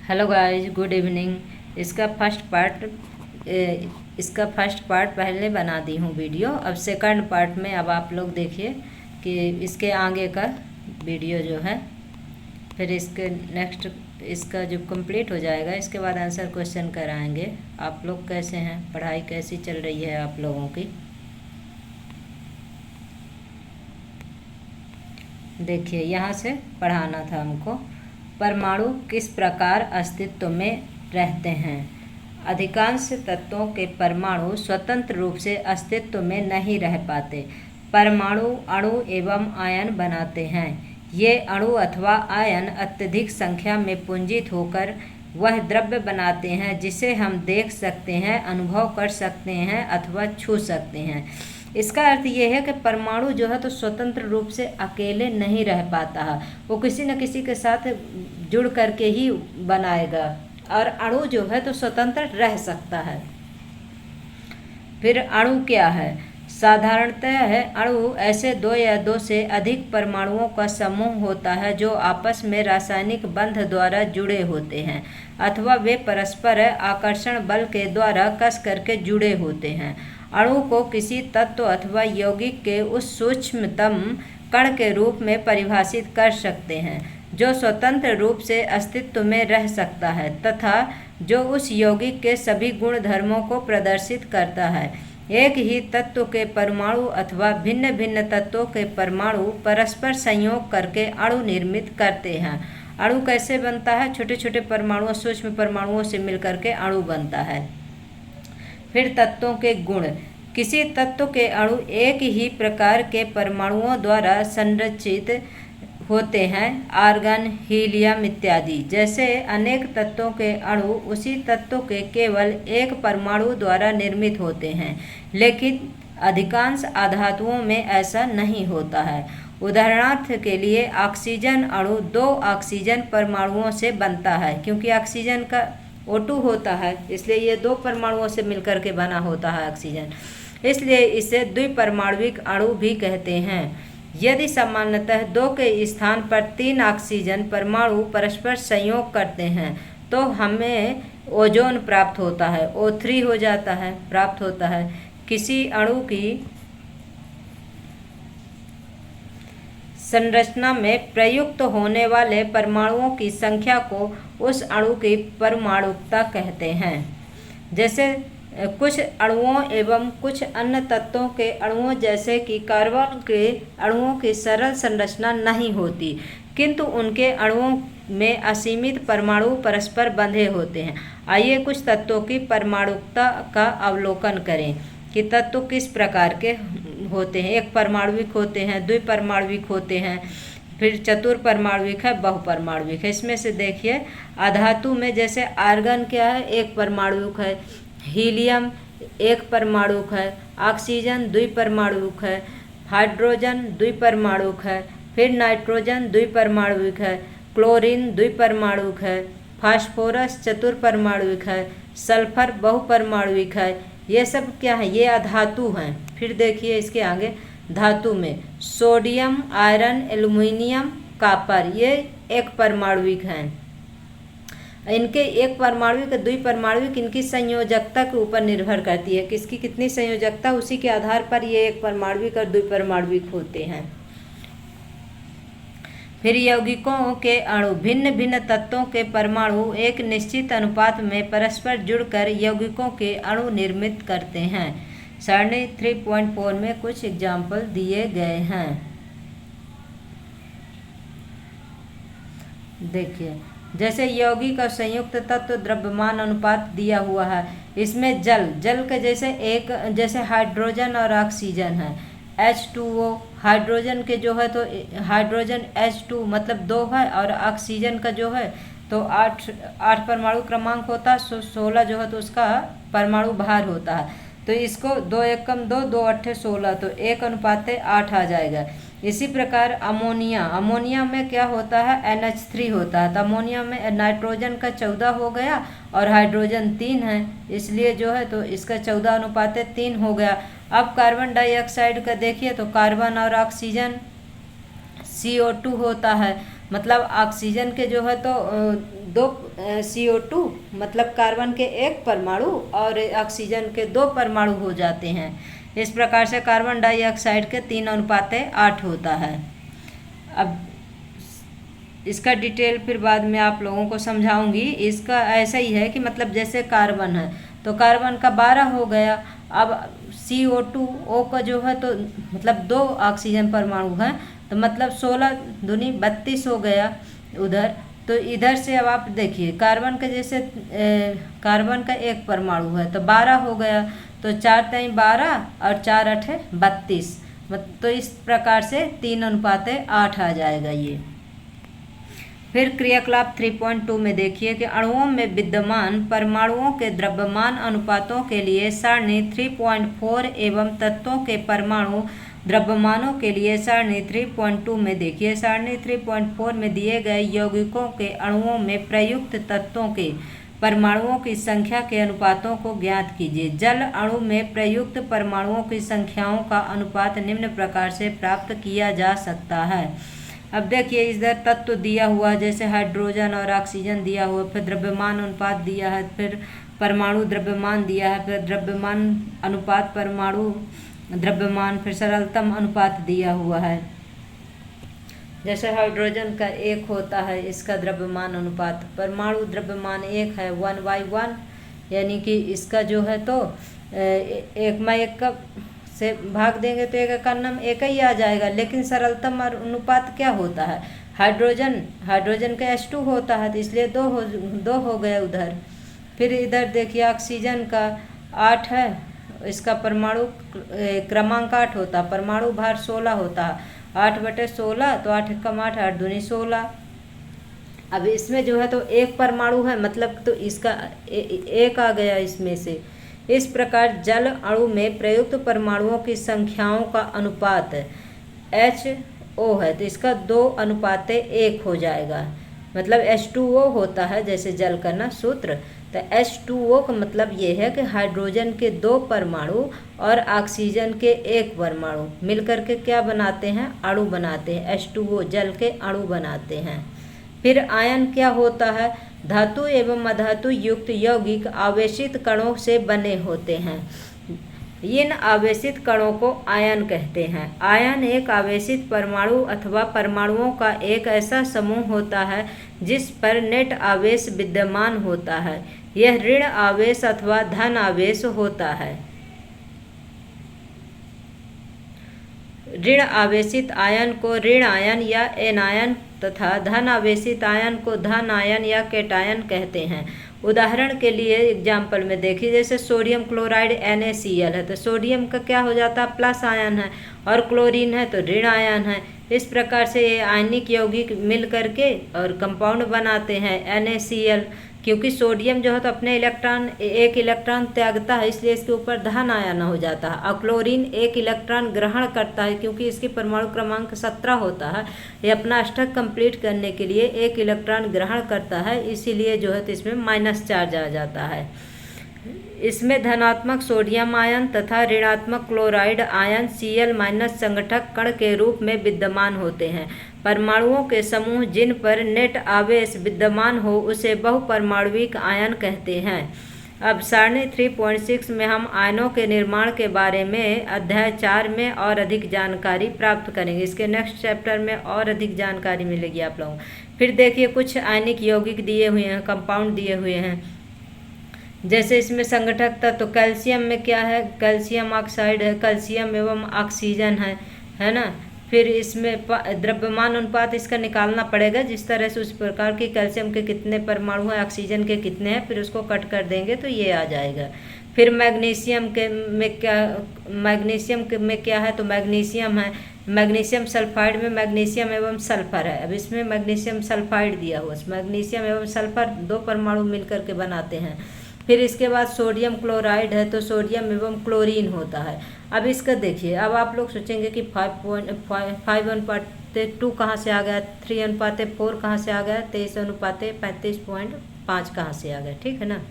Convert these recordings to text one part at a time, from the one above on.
Hello guys, good evening. इसका first part पहले बना दी हूँ वीडियो। अब सेकंड पार्ट में अब आप लोग देखिए कि इसके आगे का वीडियो जो है, फिर इसके नेक्स्ट इसका जब कंप्लीट हो जाएगा इसके बाद आंसर क्वेश्चन कराएंगे। आप लोग कैसे हैं, पढ़ाई कैसी चल रही है आप लोगों की? देखिए, यहाँ से पढ़ाना था हमको। परमाणु किस प्रकार अस्तित्व में रहते हैं? अधिकांश तत्वों के परमाणु स्वतंत्र रूप से अस्तित्व में नहीं रह पाते। परमाणु अणु एवं आयन बनाते हैं। ये अणु अथवा आयन अत्यधिक संख्या में पुंजित होकर वह द्रव्य बनाते हैं जिसे हम देख सकते हैं, अनुभव कर सकते हैं अथवा छू सकते हैं। इसका अर्थ ये है कि परमाणु जो है तो स्वतंत्र रूप से अकेले नहीं रह पाता है, वो किसी न किसी के साथ जुड़ करके ही बनाएगा। और अणु जो है तो स्वतंत्र रह सकता है। फिर अणु क्या है? साधारणतः अणु ऐसे दो या दो से अधिक परमाणुओं का समूह होता है जो आपस में रासायनिक बंध द्वारा जुड़े होते हैं अथवा वे परस्पर आकर्षण बल के द्वारा कस करके जुड़े होते हैं। अणु को किसी तत्व अथवा यौगिक के उस सूक्ष्मतम कण के रूप में परिभाषित कर सकते हैं जो स्वतंत्र रूप से अस्तित्व में रह सकता है तथा जो उस यौगिक के सभी गुण धर्मों को प्रदर्शित करता है। एक ही तत्व के परमाणु अथवा भिन्न भिन्न तत्वों के परमाणु परस्पर संयोग करके अणु निर्मित करते हैं। अणु कैसे बनता है? छोटे छोटे परमाणुओं, सूक्ष्म परमाणुओं से मिलकर के अणु बनता है। फिर तत्वों के गुण। किसी तत्व के अणु एक ही प्रकार के परमाणुओं द्वारा संरचित होते हैं, आर्गन, हीलियम इत्यादि। जैसे अनेक तत्वों के अणु उसी तत्व के केवल एक परमाणु द्वारा निर्मित होते हैं, लेकिन अधिकांश आधातुओं में ऐसा नहीं होता है। उदाहरणार्थ के लिए ऑक्सीजन अणु दो ऑक्सीजन परमाणुओं से बनता है, क्योंकि ऑक्सीजन का O2 होता है, इसलिए ये दो परमाणुओं से मिलकर के बना होता है ऑक्सीजन, इसलिए इसे द्विपरमाणुविक अणु भी कहते हैं। यदि सामान्यतः दो के स्थान पर तीन ऑक्सीजन परमाणु परस्पर संयोग करते हैं तो हमें ओजोन प्राप्त होता है, O3 हो जाता है, प्राप्त होता है। किसी अणु की संरचना में प्रयुक्त होने वाले परमाणुओं की संख्या को उस अणु की परमाणुकता कहते हैं। जैसे कुछ अणुओं एवं कुछ अन्य तत्वों के अणुओं जैसे कि कार्बन के अणुओं की सरल संरचना नहीं होती, किंतु उनके अणुओं में असीमित परमाणु परस्पर बंधे होते हैं। आइए कुछ तत्वों की परमाणुकता का अवलोकन करें कि तत्व किस प्रकार के होते हैं। एक परमाणुविक होते हैं, द्विपरमाणुविक होते हैं, फिर चतुर्परमाणुविक है, बहुपरमाणुविक है। इसमें से देखिए, अधातु में जैसे आर्गन क्या है, एक परमाणुविक है, हीलियम एक परमाणुक है, ऑक्सीजन द्विपरमाणुक है, हाइड्रोजन द्विपरमाणुक है, फिर नाइट्रोजन द्विपरमाणुक है, क्लोरीन द्विपरमाणुक है, फास्फोरस चतुर्परमाणुक है, सल्फर बहुपरमाणुक है। ये सब क्या है? ये अधातु हैं। फिर देखिए इसके आगे, धातु में सोडियम, आयरन, एल्युमिनियम, कॉपर, ये एक परमाणुक हैं। इनके एक परमाणुविक द्विपरमाणुविक इनकी संयोजकता के ऊपर निर्भर करती है, किसकी कितनी संयोजकता, उसी के आधार पर ये एक परमाणुविक और द्विपरमाणुविक होते हैं। फिर यौगिकों के अणु। भिन्न भिन्न तत्वों के परमाणु एक निश्चित अनुपात में परस्पर जुड़कर यौगिकों के अणु निर्मित करते हैं। सरणी 3.4 में कुछ एग्जाम्पल दिए गए हैं। देखिए, जैसे यौगिक और संयुक्त तत्व द्रव्यमान अनुपात दिया हुआ है। इसमें जल के जैसे हाइड्रोजन और ऑक्सीजन है, H2O। हाइड्रोजन के जो है तो हाइड्रोजन H2 मतलब 2 है, और ऑक्सीजन का जो है तो 8 परमाणु क्रमांक होता है, 16 जो है तो उसका परमाणु भार होता है। तो इसको 2 एकम 2, 2 अट्ठे 16, तो 1:8 आ जाएगा। इसी प्रकार अमोनिया में क्या होता है? NH3 होता है। तो अमोनिया में नाइट्रोजन का 14 हो गया और हाइड्रोजन 3 है, इसलिए जो है तो इसका 14:3 हो गया। अब कार्बन डाइऑक्साइड का देखिए तो कार्बन और ऑक्सीजन CO2 होता है, मतलब ऑक्सीजन के जो है तो दो CO2 मतलब कार्बन के एक परमाणु और ऑक्सीजन के दो परमाणु हो जाते हैं। इस प्रकार से कार्बन डाइऑक्साइड के 3:8 होता है। अब इसका डिटेल फिर बाद में आप लोगों को समझाऊंगी। इसका ऐसा ही है कि मतलब जैसे कार्बन है तो कार्बन का 12 हो गया। अब CO2 का जो है तो मतलब दो ऑक्सीजन परमाणु हैं तो मतलब 16 दूनी 32 हो गया उधर। तो इधर से अब आप देखिए कार्बन का जैसे कार्बन का एक परमाणु है तो 12 हो गया, तो 4×12 और 4×8 = 32। तो इस प्रकार से 3:8 आ जाएगा ये। फिर क्रियाकलाप 3.2 में देखिए कि अणुओं में विद्यमान परमाणुओं के द्रव्यमान अनुपातों के लिए सारणी 3.4 एवं तत्वों के परमाणु द्रव्यमानों के लिए सारणी 3.2 में देखिए सारणी 3.4 में दिए गए यौगिकों के अणुओं में प्रयुक्त तत्वों के परमाणुओं की संख्या के अनुपातों को ज्ञात कीजिए। जल अणु में प्रयुक्त परमाणुओं की संख्याओं का अनुपात निम्न प्रकार से प्राप्त किया जा सकता है। अब देखिए इधर तत्व दिया हुआ जैसे हाइड्रोजन और ऑक्सीजन दिया हुआ, फिर द्रव्यमान अनुपात दिया है, फिर परमाणु द्रव्यमान दिया है, फिर द्रव्यमान अनुपात परमाणु द्रव्यमान, फिर सरलतम अनुपात दिया हुआ है। जैसे हाइड्रोजन का 1 होता है इसका द्रव्यमान अनुपात, परमाणु द्रव्यमान 1 है 1/1, यानी कि इसका जो है तो 1/1 का से भाग देंगे तो 1 का नाम 1 ही आ जाएगा। लेकिन सरलतम अनुपात क्या होता है, हाइड्रोजन का H2 होता है तो इसलिए 2 हो गए उधर। फिर इधर देखिए ऑक्सीजन का 8 है, इसका परमाणु क्रमांक 8 होता, परमाणु भार 16 होता है, 8/16 तो 8 × 8 8 दूनी 16। अब इसमें जो है तो एक परमाणु है मतलब तो इसका एक आ गया इसमें से। इस प्रकार जल अणु में प्रयुक्त परमाणुओं की संख्याओं का अनुपात HO है तो इसका 2:1 हो जाएगा। मतलब H2O होता है जैसे जल का ना सूत्र, तो H2O का मतलब ये है कि हाइड्रोजन के 2 परमाणु और ऑक्सीजन के 1 परमाणु मिलकर के क्या बनाते हैं, अणु बनाते हैं, H2O जल के अणु बनाते हैं। फिर आयन क्या होता है, धातु एवं अधातु युक्त यौगिक आवेशित कणों से बने होते हैं। इन आवेशित कणों को आयन कहते हैं। आयन एक आवेशित परमाणु अथवा परमाणुओं का एक ऐसा समूह होता है जिस पर नेट आवेश विद्यमान होता है। यह ऋण आवेश अथवा धन आवेश होता है। ऋण आवेशित आयन को ऋण आयन या एनायन तथा धन आवेशित आयन को धन आयन या केटायन कहते हैं। उदाहरण के लिए एग्जाम्पल में देखिए जैसे सोडियम क्लोराइड NaCl है तो सोडियम का क्या हो जाता है, प्लस आयन है, और क्लोरीन है तो ऋण आयन है। इस प्रकार से ये आयनिक यौगिक मिल करके और कंपाउंड बनाते हैं NaCl। क्योंकि सोडियम जो है तो अपने एक इलेक्ट्रॉन त्यागता है इसलिए इसके ऊपर धन आयन हो जाता है, और क्लोरीन 1 इलेक्ट्रॉन ग्रहण करता है क्योंकि इसकी परमाणु क्रमांक 17 होता है। ये अपना अष्टक कंप्लीट करने के लिए 1 इलेक्ट्रॉन ग्रहण करता है, इसीलिए जो है तो इसमें माइनस चार्ज आ जाता है। इसमें धनात्मक सोडियम आयन तथा ऋणात्मक क्लोराइड आयन Cl- संगठक कण के रूप में विद्यमान होते हैं। परमाणुओं के समूह जिन पर नेट आवेश विद्यमान हो उसे बहुपरमाणुविक आयन कहते हैं। अब सारणी 3.6 में हम आयनों के निर्माण के बारे में अध्याय 4 में और अधिक जानकारी प्राप्त करेंगे। इसके नेक्स्ट चैप्टर में और अधिक जानकारी मिलेगी आप लोगों को। फिर देखिए कुछ आयनिक यौगिक दिए हुए हैं, कंपाउंड दिए हुए हैं। जैसे इसमें संगठक तत्व तो कैल्शियम में क्या है, कैल्शियम ऑक्साइड है, कैल्शियम एवं ऑक्सीजन है ना। फिर इसमें द्रव्यमान अनुपात इसका निकालना पड़ेगा जिस तरह से उस प्रकार की कैल्शियम के कितने परमाणु हैं, ऑक्सीजन के कितने हैं, फिर उसको कट कर देंगे तो ये आ जाएगा। फिर मैग्नीशियम में क्या है तो मैग्नीशियम है, मैग्नीशियम सल्फाइड में मैग्नीशियम एवं सल्फर है। अब इसमें मैग्नीशियम सल्फाइड दिया हुआ, मैग्नीशियम एवं सल्फर 2 परमाणु मिलकर के बनाते हैं। फिर इसके बाद सोडियम क्लोराइड है तो सोडियम एवं क्लोरीन होता है। अब इसका देखिए, अब आप लोग सोचेंगे कि 5:2 कहाँ से आ गया, 3:4 कहाँ से आ गया, 23:35.5 कहाँ से आ गया, ठीक है ना।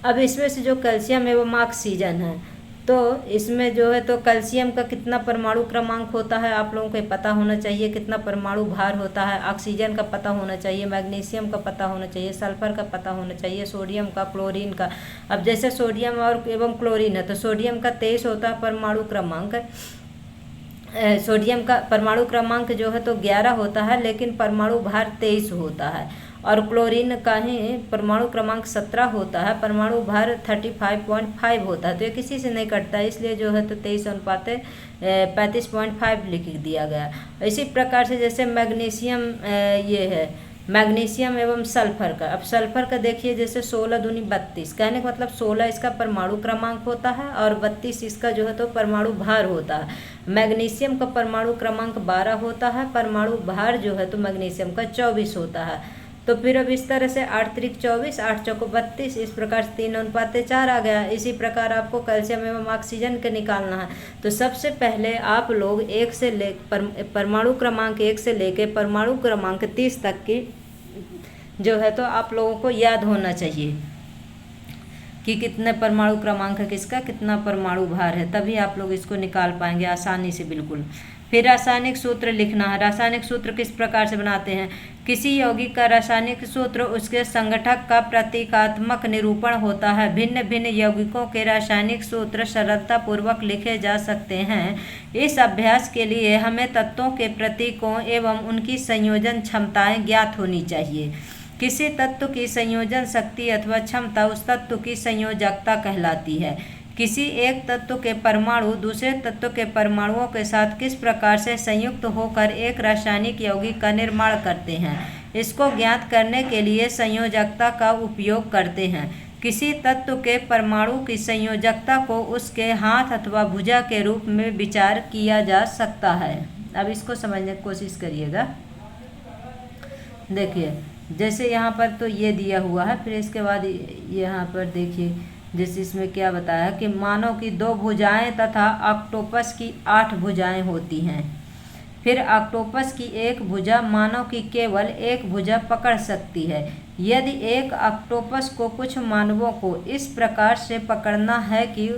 अब इसमें से जो कैल्शियम एवं ऑक्सीजन है तो इसमें जो है तो कैल्शियम का कितना परमाणु क्रमांक होता है आप लोगों को पता होना चाहिए, कितना परमाणु भार होता है, ऑक्सीजन का पता होना चाहिए, मैग्नीशियम का पता होना चाहिए, सल्फर का पता होना चाहिए, सोडियम का, क्लोरीन का। अब जैसे सोडियम और एवं क्लोरीन है तो सोडियम का 23 होता है परमाणु क्रमांक, सोडियम का परमाणु क्रमांक जो है तो 11 होता है, लेकिन परमाणु भार 23 होता है। और क्लोरीन का ही परमाणु क्रमांक 17 होता है, परमाणु भार 35.5 होता है। तो ये किसी से नहीं कटता है, इसलिए जो है तो 23:35 लिख दिया गया। इसी प्रकार से जैसे मैग्नीशियम ये है मैग्नीशियम एवं सल्फर का। अब सल्फर का देखिए जैसे 16 दूनी 32, कहने का मतलब 16 इसका परमाणु क्रमांक होता है और 32 इसका जो है तो परमाणु भार होता है। मैग्नीशियम का परमाणु क्रमांक 12 होता है, परमाणु भार जो है तो मैग्नीशियम का 24 होता है। तो फिर अब इस तरह से 8 त्रिक 24, 8 चौको 32, इस प्रकार से 3:4 आ गया। इसी प्रकार आपको कैल्शियम एवं ऑक्सीजन के निकालना है। तो सबसे पहले आप लोग परमाणु क्रमांक 1 से लेके परमाणु क्रमांक 30 तक की जो है तो आप लोगों को याद होना चाहिए कि कितने परमाणु क्रमांक है किसका, कितना परमाणु भार है, तभी आप लोग इसको निकाल पाएंगे आसानी से बिल्कुल। फिर रासायनिक सूत्र लिखना है। रासायनिक सूत्र किस प्रकार से बनाते हैं? किसी यौगिक का रासायनिक सूत्र उसके संगठक का प्रतीकात्मक निरूपण होता है। भिन्न भिन्न यौगिकों के रासायनिक सूत्र सरलतापूर्वक लिखे जा सकते हैं। इस अभ्यास के लिए हमें तत्वों के प्रतीकों एवं उनकी संयोजन क्षमताएं ज्ञात होनी चाहिए। किसी तत्व की संयोजन शक्ति अथवा क्षमता उस तत्व की संयोजकता कहलाती है। किसी एक तत्व के परमाणु दूसरे तत्व के परमाणुओं के साथ किस प्रकार से संयुक्त होकर एक रासायनिक यौगिक का निर्माण करते हैं, इसको ज्ञात करने के लिए संयोजकता का उपयोग करते हैं। किसी तत्व के परमाणु की संयोजकता को उसके हाथ अथवा भुजा के रूप में विचार किया जा सकता है। अब इसको समझने की कोशिश करिएगा। देखिए जैसे यहाँ पर तो ये दिया हुआ है, फिर इसके बाद यहाँ पर देखिए जैसे इसमें क्या बताया कि मानव की 2 भुजाएं तथा ऑक्टोपस की 8 भुजाएं होती हैं। फिर ऑक्टोपस की एक भुजा मानव की केवल एक भुजा पकड़ सकती है। यदि एक ऑक्टोपस को कुछ मानवों को इस प्रकार से पकड़ना है कि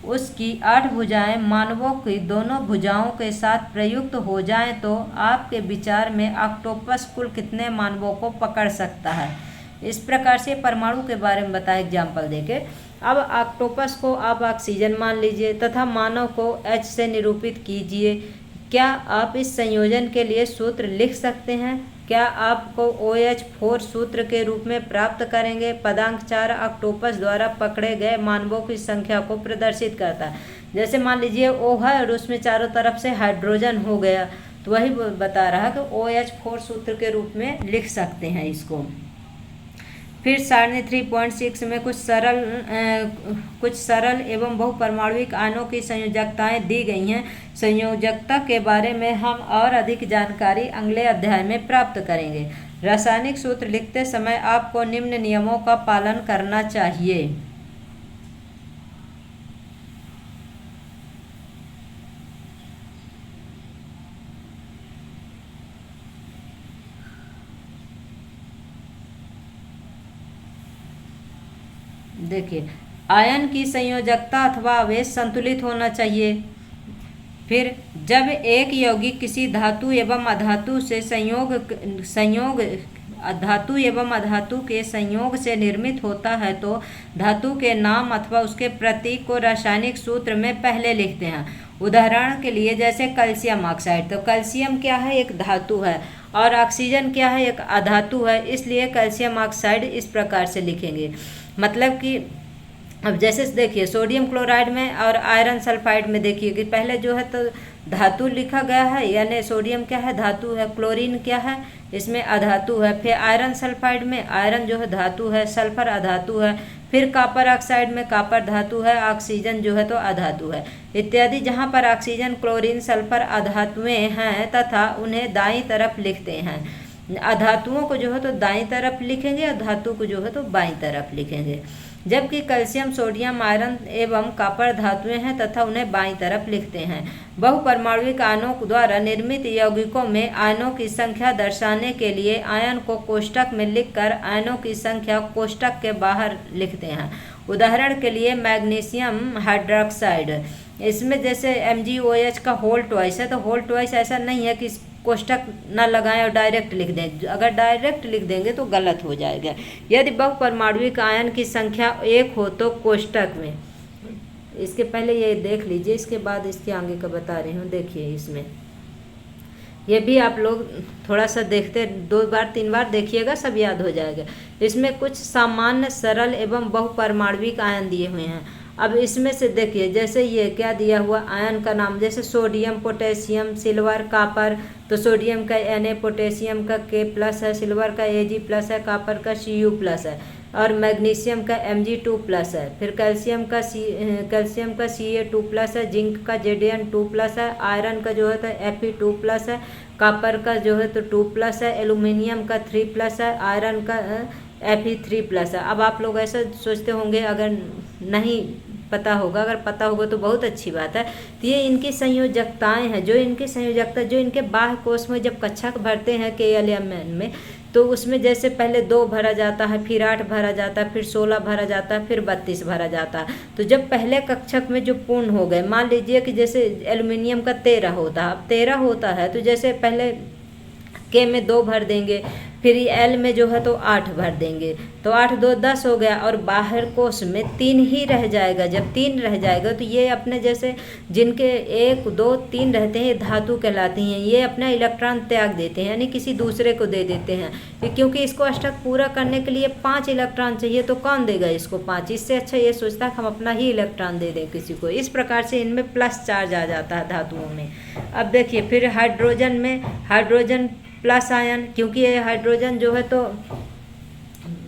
उसकी 8 भुजाएं मानवों की दोनों भुजाओं के साथ प्रयुक्त हो जाएं, तो आपके विचार में ऑक्टोपस कुल कितने मानवों को पकड़ सकता है? इस प्रकार से परमाणु के बारे में बताया एग्जाम्पल देके। अब ऑक्टोपस को आप ऑक्सीजन मान लीजिए तथा मानव को H से निरूपित कीजिए। क्या आप इस संयोजन के लिए सूत्र लिख सकते हैं? क्या आपको OH4 सूत्र के रूप में प्राप्त करेंगे? पदांक 4 ऑक्टोपस द्वारा पकड़े गए मानवों की संख्या को प्रदर्शित करता है। जैसे मान लीजिए O है और उसमें चारों तरफ से हाइड्रोजन हो गया, तो वही बता रहा कि OH4 सूत्र के रूप में लिख सकते हैं इसको। फिर सारणी 3.6 में कुछ सरल एवं बहुपरमाणुविक आयनों की संयोजकताएं दी गई हैं। संयोजकता के बारे में हम और अधिक जानकारी अगले अध्याय में प्राप्त करेंगे। रासायनिक सूत्र लिखते समय आपको निम्न नियमों का पालन करना चाहिए। देखिए आयन की संयोजकता अथवा आवेश संतुलित होना चाहिए। फिर जब एक यौगिक किसी धातु एवं अधातु से धातु एवं अधातु के संयोग से निर्मित होता है तो धातु के नाम अथवा उसके प्रतीक को रासायनिक सूत्र में पहले लिखते हैं। उदाहरण के लिए जैसे कैल्शियम ऑक्साइड, तो कैल्शियम क्या है? एक धातु है और ऑक्सीजन क्या है? एक अधातु है, इसलिए कैल्शियम ऑक्साइड इस प्रकार से लिखेंगे। मतलब कि अब जैसे देखिए सोडियम क्लोराइड में और आयरन सल्फाइड में देखिए कि पहले जो है तो धातु लिखा गया है, यानी सोडियम क्या है? धातु है। क्लोरीन क्या है? इसमें अधातु है। फिर आयरन सल्फाइड में आयरन जो है धातु है, सल्फर अधातु है। फिर कॉपर ऑक्साइड में कॉपर धातु है, ऑक्सीजन जो है तो अधातु है इत्यादि। जहाँ पर ऑक्सीजन क्लोरीन सल्फर अधातुएं हैं तथा उन्हें दाईं तरफ लिखते हैं। अधातुओं को जो है तो दाईं तरफ लिखेंगे और धातु को जो है तो बाईं तरफ लिखेंगे। जबकि कैल्शियम, सोडियम, आयरन एवं कॉपर धातुएं हैं तथा उन्हें बाईं तरफ लिखते हैं। बहुपरमाणुविक आयनों द्वारा निर्मित यौगिकों में आयनों की संख्या दर्शाने के लिए आयन को कोष्ठक में लिखकर आयनों की संख्या कोष्ठक के बाहर लिखते हैं। उदाहरण के लिए मैग्नीशियम हाइड्रोक्साइड, इसमें जैसे MgOH का होल ट्वाइस है, तो होल ट्वाइस ऐसा नहीं है कि कोष्ठक न लगाएं और डायरेक्ट लिख दें। अगर डायरेक्ट लिख देंगे तो गलत हो जाएगा। यदि बहुपरमाणुविक आयन की संख्या 1 हो तो कोष्ठक में, इसके पहले ये देख लीजिए, इसके बाद इसके आगे का बता रही हूँ। देखिए इसमें ये भी आप लोग थोड़ा सा देखते 2 बार 3 बार देखिएगा, सब याद हो जाएगा। इसमें कुछ सामान्य, सरल एवं बहुपरमाणुविक आयन दिए हुए हैं। अब इसमें से देखिए, जैसे ये क्या दिया हुआ आयन का नाम, जैसे सोडियम, पोटेशियम, सिल्वर, कॉपर, तो सोडियम का Na, पोटेशियम का K+ है, सिल्वर का Ag+ है, कॉपर का Cu+ है और मैग्नीशियम का Mg2+ है। फिर कैल्शियम का Ca2+ है, जिंक का Zn2+ है, आयरन का जो है तो Fe2+ है, कॉपर का जो है तो 2+ है, एल्यूमिनियम का 3+ है, आयरन का Fe3+ है। अब आप लोग ऐसा सोचते होंगे, अगर नहीं पता होगा, अगर पता होगा तो बहुत अच्छी बात है। तो ये इनकी संयोजकताएं हैं, जो इनकी संयोजकता, जो इनके बाह्य कोश में जब कक्षक भरते हैं KLMN में, तो उसमें जैसे पहले 2 भरा जाता है, फिर 8 भरा जाता है, फिर 16 भरा जाता है, फिर 32 भरा जाता है। तो जब पहले कक्षक में जो पूर्ण हो गए, मान लीजिए कि जैसे एल्यूमिनियम का 13 होता है, अब 13 होता है तो जैसे पहले K में 2 भर देंगे, फिर L में जो है तो 8 भर देंगे, तो 8 2 10 हो गया और बाहर कोश में 3 ही रह जाएगा। जब 3 रह जाएगा तो ये अपने जैसे जिनके 1 2 3 रहते हैं, ये धातु कहलाती हैं। ये अपना इलेक्ट्रॉन त्याग देते हैं, यानी किसी दूसरे को दे देते हैं, क्योंकि इसको अष्टक पूरा करने के लिए 5 इलेक्ट्रॉन चाहिए, तो कौन देगा इसको 5? इससे अच्छा ये सोचता है हम अपना ही इलेक्ट्रॉन दे दें किसी को। इस प्रकार से इनमें प्लस चार्ज आ जाता है धातुओं में। अब देखिए फिर हाइड्रोजन में, हाइड्रोजन प्लस आयन, क्योंकि ये हाइड्रोजन जो है तो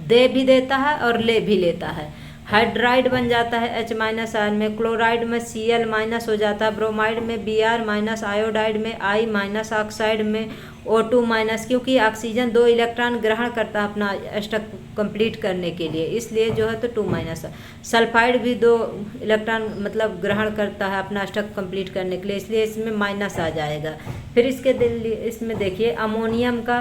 दे भी देता है और ले भी लेता है। हाइड्राइड बन जाता है H- आयन में, क्लोराइड में Cl- हो जाता है, ब्रोमाइड में Br-, आयोडाइड में I-, ऑक्साइड में O2-, क्योंकि ऑक्सीजन 2 इलेक्ट्रॉन ग्रहण करता है अपना अष्टक कंप्लीट करने के लिए, इसलिए जो है तो 2-। सल्फाइड भी 2 इलेक्ट्रॉन मतलब ग्रहण करता है अपना अष्टक कंप्लीट करने के लिए, इसलिए इसमें माइनस आ जाएगा। फिर इसमें देखिए अमोनियम का,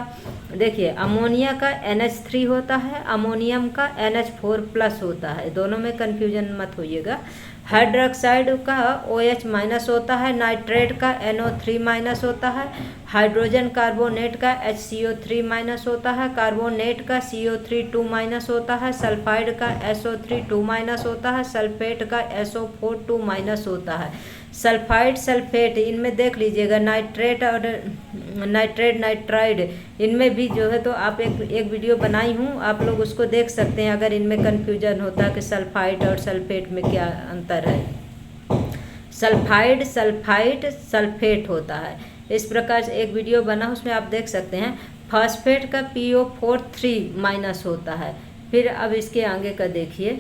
देखिए अमोनिया का NH3 होता है, अमोनियम का NH4+ होता है, दोनों में कन्फ्यूजन मत होइएगा। हाइड्रोक्साइड का OH- होता है, नाइट्रेट का NO3- होता है, हाइड्रोजन कार्बोनेट का HCO3- होता है, कार्बोनेट का CO3 होता है, सल्फाइड का SO3 होता है, सल्फेट का SO4 होता है। सल्फाइड, सल्फेट इनमें देख लीजिएगा, नाइट्रेट और नाइट्राइड इनमें भी जो है तो आप एक वीडियो बनाई हूँ, आप लोग उसको देख सकते हैं अगर इनमें कन्फ्यूजन होता है कि सल्फाइड और सल्फेट में क्या अंतर है। सल्फाइड, सल्फेट होता है। इस प्रकार से एक वीडियो बना, उसमें आप देख सकते हैं। फॉस्फेट का PO4 3- होता है। फिर अब इसके आगे का देखिए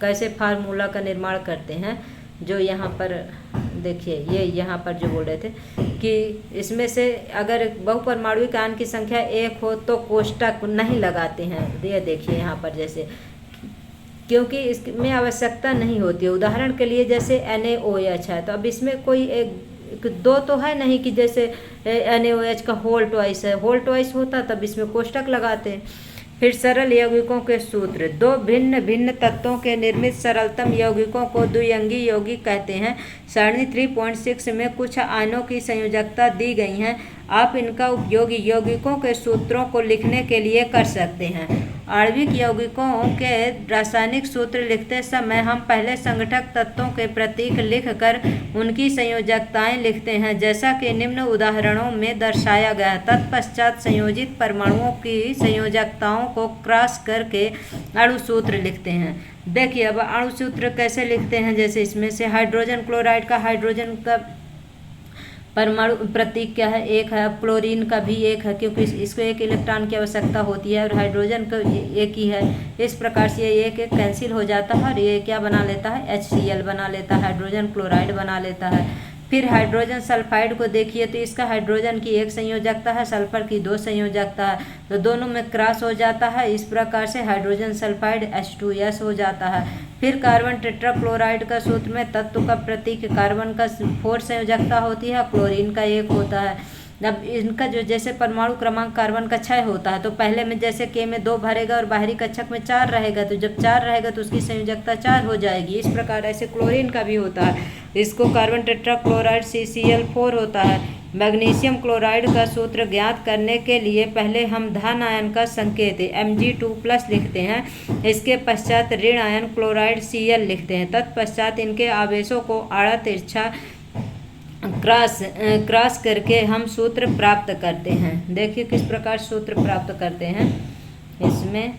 कैसे फार्मूला का निर्माण करते हैं, जो यहाँ पर देखिए ये यहाँ पर जो बोल रहे थे कि इसमें से अगर बहुपरमाणुविक आयन की संख्या 1 हो तो कोष्ठक नहीं लगाते हैं। ये देखिए यहाँ पर जैसे, क्योंकि इसमें आवश्यकता नहीं होती है। उदाहरण के लिए जैसे NaOH है, तो अब इसमें कोई एक 2 तो है नहीं कि जैसे NaOH का होल ट्वाइस है, होल ट्वाइस होता तब इसमें कोष्ठक लगाते हैं। फिर सरल यौगिकों के सूत्र, 2 भिन्न भिन्न तत्वों के निर्मित सरलतम यौगिकों को द्विअंगी यौगिक कहते हैं। सरणी 3.6 में कुछ आयनों की संयोजकता दी गई हैं। आप इनका उपयोग यौगिकों के सूत्रों को लिखने के लिए कर सकते हैं। आणविक यौगिकों के रासायनिक सूत्र लिखते समय हम पहले संगठक तत्वों के प्रतीक लिखकर उनकी संयोजकताएं लिखते हैं, जैसा कि निम्न उदाहरणों में दर्शाया गया। तत्पश्चात संयोजित परमाणुओं की संयोजकताओं को क्रॉस करके अणु सूत्र लिखते हैं। देखिए अब अणु सूत्र कैसे लिखते हैं, जैसे इसमें से हाइड्रोजन क्लोराइड का, हाइड्रोजन का परमाणु प्रतीक क्या है? 1 है। क्लोरीन का भी 1 है, क्योंकि इसको 1 इलेक्ट्रॉन की आवश्यकता होती है, और हाइड्रोजन का 1 ही है। इस प्रकार से ये 1 कैंसिल हो जाता है और ये क्या बना लेता है? HCl बना लेता है, हाइड्रोजन क्लोराइड बना लेता है। फिर हाइड्रोजन सल्फाइड को देखिए तो इसका हाइड्रोजन की एक संयोजकता है, सल्फर की 2 संयोजकता है, तो दोनों में क्रॉस हो जाता है। इस प्रकार से हाइड्रोजन सल्फाइड H2S हो जाता है। फिर कार्बन टेट्राक्लोराइड का सूत्र में तत्व का प्रतीक कार्बन का 4 संयोजकता होती है, क्लोरीन का 1 होता है। अब इनका जो जैसे परमाणु क्रमांक कार्बन का 6 होता है, तो पहले में जैसे K में 2 भरेगा और बाहरी कक्षक में 4 रहेगा, तो जब 4 रहेगा तो उसकी संयोजकता 4 हो जाएगी। इस प्रकार ऐसे क्लोरीन का भी होता है, इसको कार्बन टेट्राक्लोराइड CCl4 होता है। मैग्नीशियम क्लोराइड का सूत्र ज्ञात करने के लिए पहले हम धन आयन का संकेत Mg2+ लिखते हैं, इसके पश्चात ऋण आयन क्लोराइड Cl लिखते हैं, तत्पश्चात इनके आवेशों को आड़ा तिरछा क्रॉस करके हम सूत्र प्राप्त करते हैं। देखिए किस प्रकार सूत्र प्राप्त करते हैं इसमें।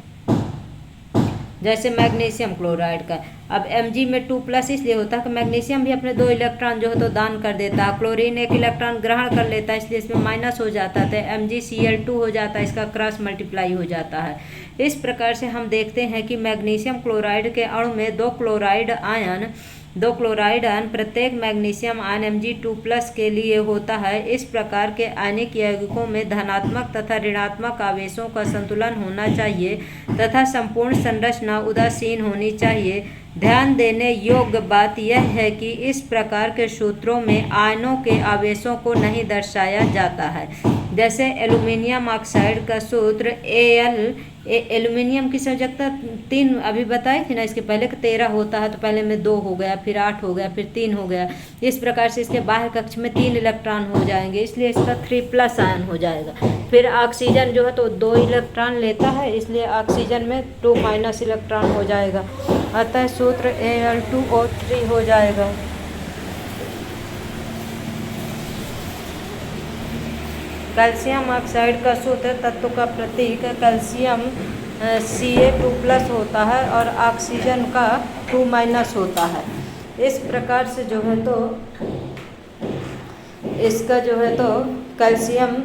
जैसे मैग्नीशियम क्लोराइड का, अब Mg में 2+ इसलिए होता है कि मैग्नीशियम भी अपने 2 इलेक्ट्रॉन जो है तो दान कर देता है, क्लोरीन 1 इलेक्ट्रॉन ग्रहण कर लेता है, इसलिए इसमें माइनस हो जाता है, तो MgCl2 हो जाता है, इसका क्रॉस मल्टीप्लाई हो जाता है। इस प्रकार से हम देखते हैं कि मैग्नीशियम क्लोराइड के अणु में 2 क्लोराइड आयन प्रत्येक मैग्नीशियम आयन Mg2+ के लिए होता है। इस प्रकार के आयनिक यौगिकों में धनात्मक तथा ऋणात्मक आवेशों का संतुलन होना चाहिए तथा संपूर्ण संरचना उदासीन होनी चाहिए। ध्यान देने योग्य बात यह है कि इस प्रकार के सूत्रों में आयनों के आवेशों को नहीं दर्शाया जाता है। जैसे एल्यूमिनियम ऑक्साइड का सूत्र Al, एल्यूमिनियम की संयोजकता 3 अभी बताई थी ना, इसके पहले 13 होता है, तो पहले में 2 हो गया, फिर 8 हो गया, फिर 3 हो गया। इस प्रकार से इसके बाह्य कक्ष में 3 इलेक्ट्रॉन हो जाएंगे, इसलिए इसका 3+ आयन हो जाएगा। फिर ऑक्सीजन जो है तो 2 इलेक्ट्रॉन लेता है, इसलिए ऑक्सीजन में 2- इलेक्ट्रॉन हो जाएगा, अतः सूत्र Al2O3 हो जाएगा। कैल्शियम ऑक्साइड का सूत्र तत्व का प्रतीक कैल्शियम Ca2+ होता है और ऑक्सीजन का 2- होता है। इस प्रकार से जो है तो इसका जो है तो कैल्शियम,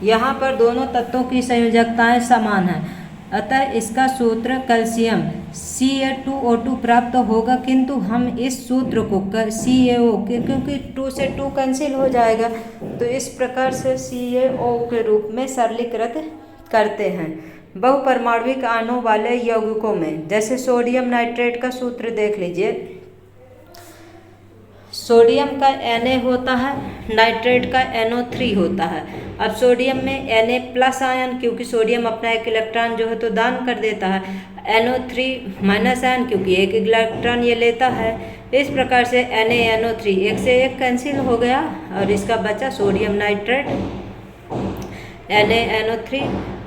यहाँ पर दोनों तत्वों की संयोजकताएं समान हैं, अतः इसका सूत्र कैल्शियम Ca2O2 प्राप्त होगा, किंतु हम इस सूत्र को CaO क्योंकि 2 से 2 कैंसिल हो जाएगा, तो इस प्रकार से CaO के रूप में सरलीकृत करते हैं। बहुपरमाणुविक आयनों वाले यौगिकों में जैसे सोडियम नाइट्रेट का सूत्र देख लीजिए। सोडियम का Na होता है, नाइट्रेट का NO3 होता है। अब सोडियम में Na+ आयन, क्योंकि सोडियम अपना 1 इलेक्ट्रॉन जो है तो दान कर देता है, NO3- आयन क्योंकि 1 इलेक्ट्रॉन ये लेता है। इस प्रकार से NaNO3 1 से 1 कैंसिल हो गया और इसका बचा sodium nitrate NaNO3।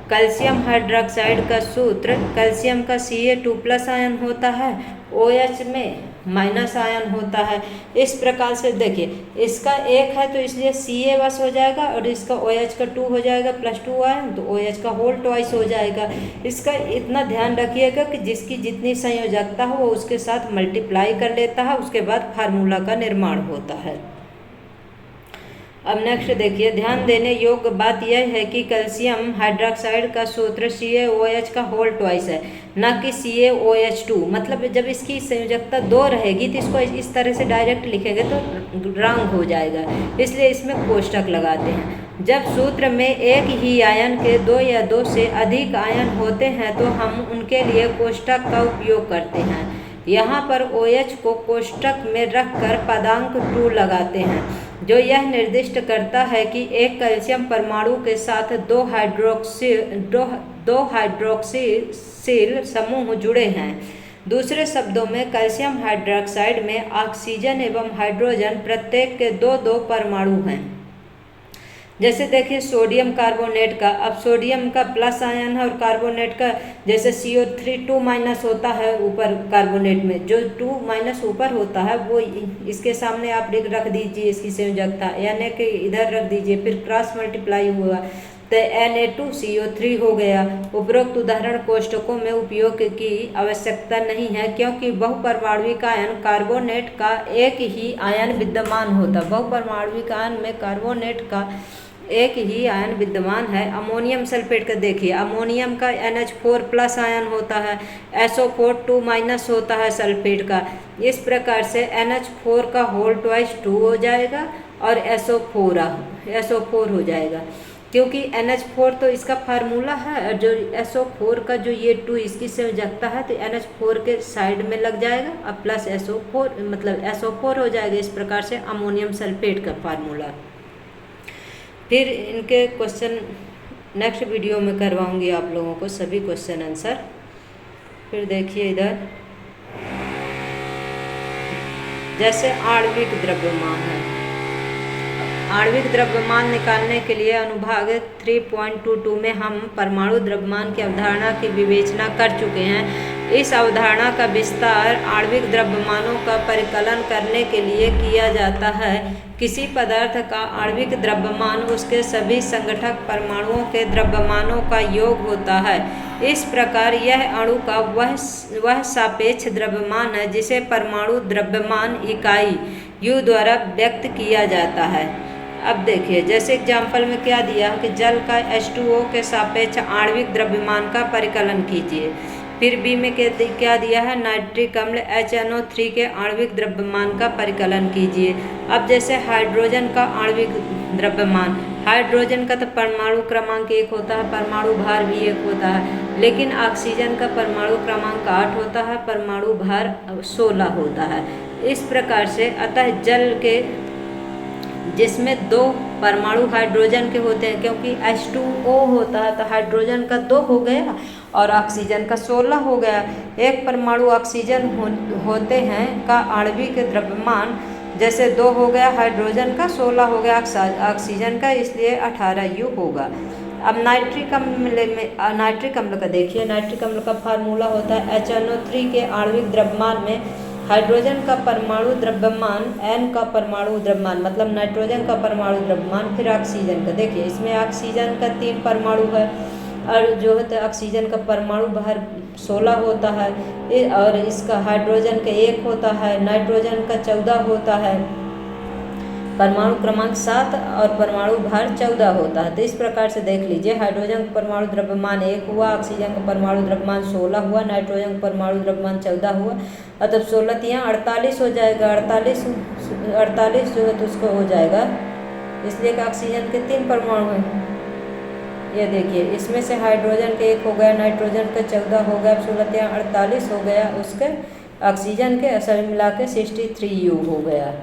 Calcium hydroxide का सूत्र कैल्शियम का Ca2+ आयन होता है, OH में - आयन होता है। इस प्रकार से देखिए इसका 1 है तो इसलिए Ca बस हो जाएगा और इसका OH का 2 हो जाएगा, +2 आयन तो OH का होल ट्वाइस हो जाएगा। इसका इतना ध्यान रखिएगा कि जिसकी जितनी संयोजकता हो वो उसके साथ मल्टीप्लाई कर लेता है, उसके बाद फार्मूला का निर्माण होता है। अब नेक्स्ट देखिए, ध्यान देने योग्य बात यह है कि कैल्शियम हाइड्रोक्साइड का सूत्र CaOH का होल ट्वाइस है, न कि CaOH2। मतलब जब इसकी संयोजकता 2 रहेगी तो इसको इस तरह से डायरेक्ट लिखेंगे तो रॉन्ग हो जाएगा, इसलिए इसमें कोष्टक लगाते हैं। जब सूत्र में एक ही आयन के 2 या 2 से अधिक आयन होते हैं तो हम उनके लिए कोष्टक का उपयोग करते हैं। यहाँ पर OH को कोष्टक में रखकर पदांक 2 लगाते हैं, जो यह निर्दिष्ट करता है कि एक कैल्शियम परमाणु के साथ 2 हाइड्रोक्सिल समूह जुड़े हैं। दूसरे शब्दों में कैल्शियम हाइड्रोक्साइड में ऑक्सीजन एवं हाइड्रोजन प्रत्येक के 2-2 परमाणु हैं। जैसे देखिए सोडियम कार्बोनेट का, अब सोडियम का + आयन है और कार्बोनेट का जैसे CO3 2- होता है ऊपर कार्बोनेट में, जो 2- ऊपर होता है वो इसके सामने आप रख दीजिए इसकी संयोजकता, Na के इधर रख दीजिए, फिर क्रॉस मल्टीप्लाई हुआ तो Na2CO3 हो गया। उपरोक्त उदाहरण कोष्टकों में उपयोग की आवश्यकता नहीं है क्योंकि बहुपरमाणुविक आयन कार्बोनेट का एक ही आयन विद्यमान होता है। बहुपरमाणुविक आयन में कार्बोनेट का एक ही आयन विद्यमान है। अमोनियम सल्फेट का देखिए, अमोनियम का NH4+ आयन होता है, SO4 2- होता है सल्फेट का। इस प्रकार से NH4 का होल ट्वाइस 2 हो जाएगा और SO4 हो जाएगा, क्योंकि NH4 तो इसका फार्मूला है और जो SO4 का जो ये 2 इसकी संयोजकता है, तो NH4 के साइड में लग जाएगा और प्लस SO4 मतलब SO4 हो जाएगा। इस प्रकार से अमोनियम सल्फेट का फार्मूला। फिर इनके क्वेश्चन नेक्स्ट वीडियो में करवाऊंगी आप लोगों को सभी क्वेश्चन आंसर। फिर देखिए इधर, जैसे आणविक द्रव्यमान है, आणविक द्रव्यमान निकालने के लिए अनुभाग 3.22 में हम परमाणु द्रव्यमान की अवधारणा की विवेचना कर चुके हैं। इस अवधारणा का विस्तार आणविक द्रव्यमानों का परिकलन करने के लिए किया जाता है। किसी पदार्थ का आणविक द्रव्यमान उसके सभी संगठक परमाणुओं के द्रव्यमानों का योग होता है। इस प्रकार यह अणु का वह सापेक्ष द्रव्यमान है जिसे परमाणु द्रव्यमान इकाई U द्वारा व्यक्त किया जाता है। अब देखिए, जैसे एग्जाम्पल में क्या दिया कि जल का H2O के सापेक्ष आणविक द्रव्यमान का परिकलन कीजिए। फिर बी में क्या दिया है, नाइट्रिक अम्ल HNO3 के आणविक द्रव्यमान का परिकलन कीजिए। अब जैसे हाइड्रोजन का आणविक द्रव्यमान, हाइड्रोजन का तो परमाणु क्रमांक 1 होता है, परमाणु भार भी 1 होता है, लेकिन ऑक्सीजन का परमाणु क्रमांक 8 होता है, परमाणु भार 16 होता है। इस प्रकार से अतः जल के जिसमें 2 परमाणु हाइड्रोजन के होते हैं, क्योंकि H2O होता है तो हाइड्रोजन का 2 हो गया और ऑक्सीजन का 16 हो गया। एक परमाणु ऑक्सीजन होते हैं का आणविक द्रव्यमान जैसे 2 हो गया हाइड्रोजन का, 16 हो गया ऑक्सीजन का, इसलिए 18 U होगा। अब नाइट्रिक अम्ल का देखिए, नाइट्रिक अम्ल का फार्मूला होता है HNO3 के आणविक द्रव्यमान में हाइड्रोजन का परमाणु द्रव्यमान, N का परमाणु द्रव्यमान मतलब नाइट्रोजन का परमाणु द्रव्यमान, फिर ऑक्सीजन का। देखिए इसमें ऑक्सीजन का 3 परमाणु है और जो है ऑक्सीजन का परमाणु भार 16 होता है और इसका हाइड्रोजन का 1 होता है, नाइट्रोजन का 14 होता है, परमाणु क्रमांक 7 और परमाणु भार 14 होता है। तो इस प्रकार से देख लीजिए, हाइड्रोजन का परमाणु द्रव्यमान 1 हुआ, ऑक्सीजन का परमाणु द्रव्यमान 16 हुआ, नाइट्रोजन का परमाणु द्रव्यमान 14 हुआ, तब 16 यहाँ 48 हो जाएगा। 48 जो है तो उसको हो जाएगा, इसलिए कि ऑक्सीजन के 3 परमाणु हैं। ये देखिए, इसमें से हाइड्रोजन के 1 हो गया, नाइट्रोजन का 14 हो गया, 16 यहाँ 48 हो गया, उसके ऑक्सीजन के असर मिला के 63 U हो गया।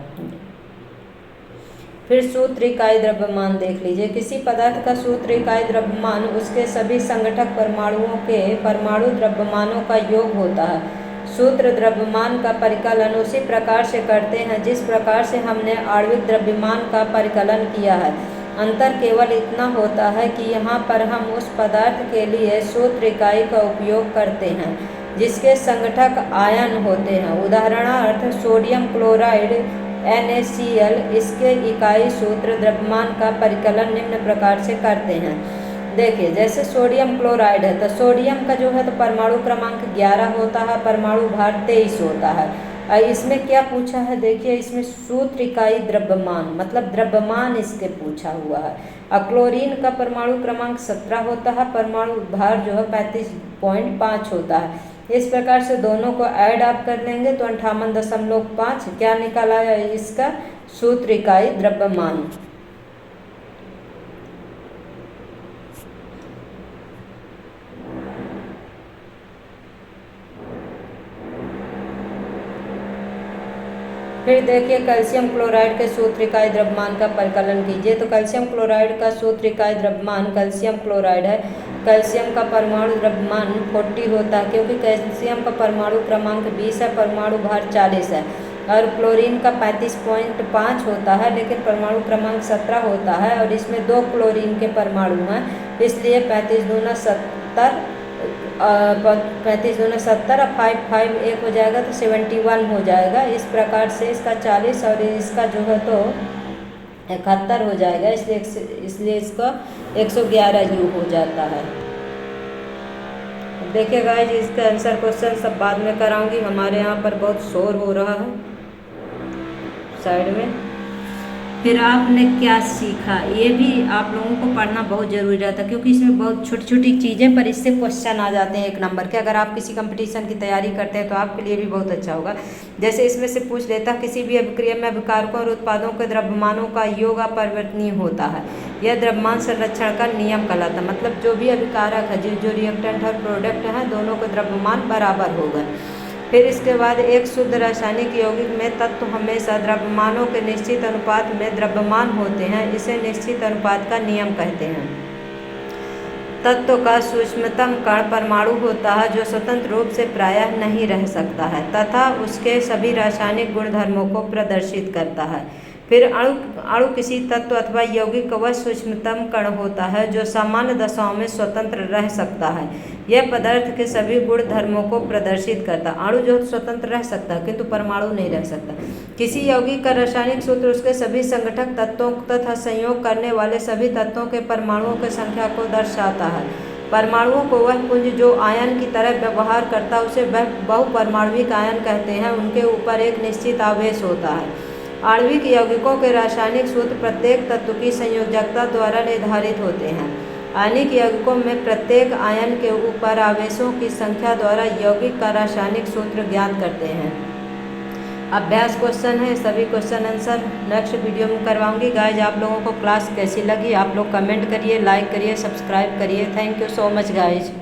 फिर सूत्र इकाई द्रव्यमान देख लीजिए, किसी पदार्थ का सूत्र इकाई द्रव्यमान उसके सभी संगठक परमाणुओं के परमाणु द्रव्यमानों का योग होता है। सूत्र द्रव्यमान का परिकलन उसी प्रकार से करते हैं जिस प्रकार से हमने आणविक द्रव्यमान का परिकलन किया है। अंतर केवल इतना होता है कि यहाँ पर हम उस पदार्थ के लिए सूत्र इकाई का उपयोग करते हैं जिसके संगठक आयन होते हैं। उदाहरणार्थ सोडियम क्लोराइड NaCl, इसके इकाई सूत्र द्रव्यमान का परिकलन निम्न प्रकार से करते हैं। देखिए जैसे सोडियम क्लोराइड है तो सोडियम का जो है तो परमाणु क्रमांक 11 होता है, परमाणु भार 23 होता है। इसमें क्या पूछा है, देखिए इसमें सूत्र इकाई द्रव्यमान मतलब द्रव्यमान इसके पूछा हुआ है। और क्लोरीन का परमाणु क्रमांक 17 होता है, परमाणु भार जो है 35.5 होता है। इस प्रकार से दोनों को ऐड आप कर लेंगे तो 58.5 क्या निकाला है इसका सूत्र इकाई द्रव्यमान। फिर देखिए कैल्शियम क्लोराइड के सूत्र इकाई द्रव्यमान का परिकलन कीजिए। तो कैल्शियम क्लोराइड का सूत्र इकाई द्रव्यमान कैल्शियम क्लोराइड है। कैल्शियम का परमाणु द्रव्यमान 40 होता है क्योंकि कैल्शियम का परमाणु क्रमांक 20 है, परमाणु भार 40 है। और क्लोरीन का 35.5 होता है लेकिन परमाणु क्रमांक 17 होता है और इसमें 2 क्लोरीन के परमाणु हैं, इसलिए 35 दूना 70 और 5 1 हो जाएगा तो 71 हो जाएगा। इस प्रकार से इसका 40 और इसका जो है तो 71 हो जाएगा, इसलिए इसका 111 U हो जाता है। देखिए गाइस, इसका आंसर क्वेश्चन सब बाद में कराऊंगी, हमारे यहाँ पर बहुत शोर हो रहा है साइड में। फिर आपने क्या सीखा, ये भी आप लोगों को पढ़ना बहुत ज़रूरी रहता है, क्योंकि इसमें बहुत छोटी छोटी चीज़ें पर इससे क्वेश्चन आ जाते हैं 1 नंबर के। अगर आप किसी कंपटीशन की तैयारी करते हैं तो आपके लिए भी बहुत अच्छा होगा। जैसे इसमें से पूछ लेता, किसी भी अभिक्रिया में अभिकारकों और उत्पादों के द्रव्यमानों का योग अपरिवर्तनीय होता है, यह द्रव्यमान संरक्षण का नियम कहलाता है। मतलब जो भी अभिकारक है, जो रिएक्टेंट और प्रोडक्ट हैं, दोनों के द्रव्यमान बराबर होगा। फिर इसके बाद एक शुद्ध रासायनिक यौगिक में तत्व हमेशा द्रव्यमानों के निश्चित अनुपात में द्रव्यमान होते हैं, इसे निश्चित अनुपात का नियम कहते हैं। तत्व का सूक्ष्मतम कण परमाणु होता है, जो स्वतंत्र रूप से प्रायः नहीं रह सकता है तथा उसके सभी रासायनिक गुणधर्मों को प्रदर्शित करता है। फिर अणु किसी तत्व अथवा यौगिक का वह सूक्ष्मतम कण होता है जो सामान्य दशाओं में स्वतंत्र रह सकता है। यह पदार्थ के सभी गुण धर्मों को प्रदर्शित करता है। अणु जो स्वतंत्र रह सकता है किंतु परमाणु नहीं रह सकता। किसी यौगिक का रासायनिक सूत्र उसके सभी संगठक तत्वों तथा संयोग करने वाले सभी तत्वों के परमाणुओं की संख्या को दर्शाता है। परमाणुओं को वह पुंज जो आयन की तरह व्यवहार करता है उसे बहुपरमाणविक आयन कहते हैं। उनके ऊपर एक निश्चित आवेश होता है। आणविक यौगिकों के रासायनिक सूत्र प्रत्येक तत्व की संयोजकता द्वारा निर्धारित होते हैं। आणविक यौगिकों में प्रत्येक आयन के ऊपर आवेशों की संख्या द्वारा यौगिक का रासायनिक सूत्र ज्ञात करते हैं। अभ्यास क्वेश्चन है, सभी क्वेश्चन आंसर नेक्स्ट वीडियो में करवाऊंगी। गाइज आप लोगों को क्लास कैसी लगी आप लोग कमेंट करिए, लाइक करिए, सब्सक्राइब करिए। Thank you so much guys.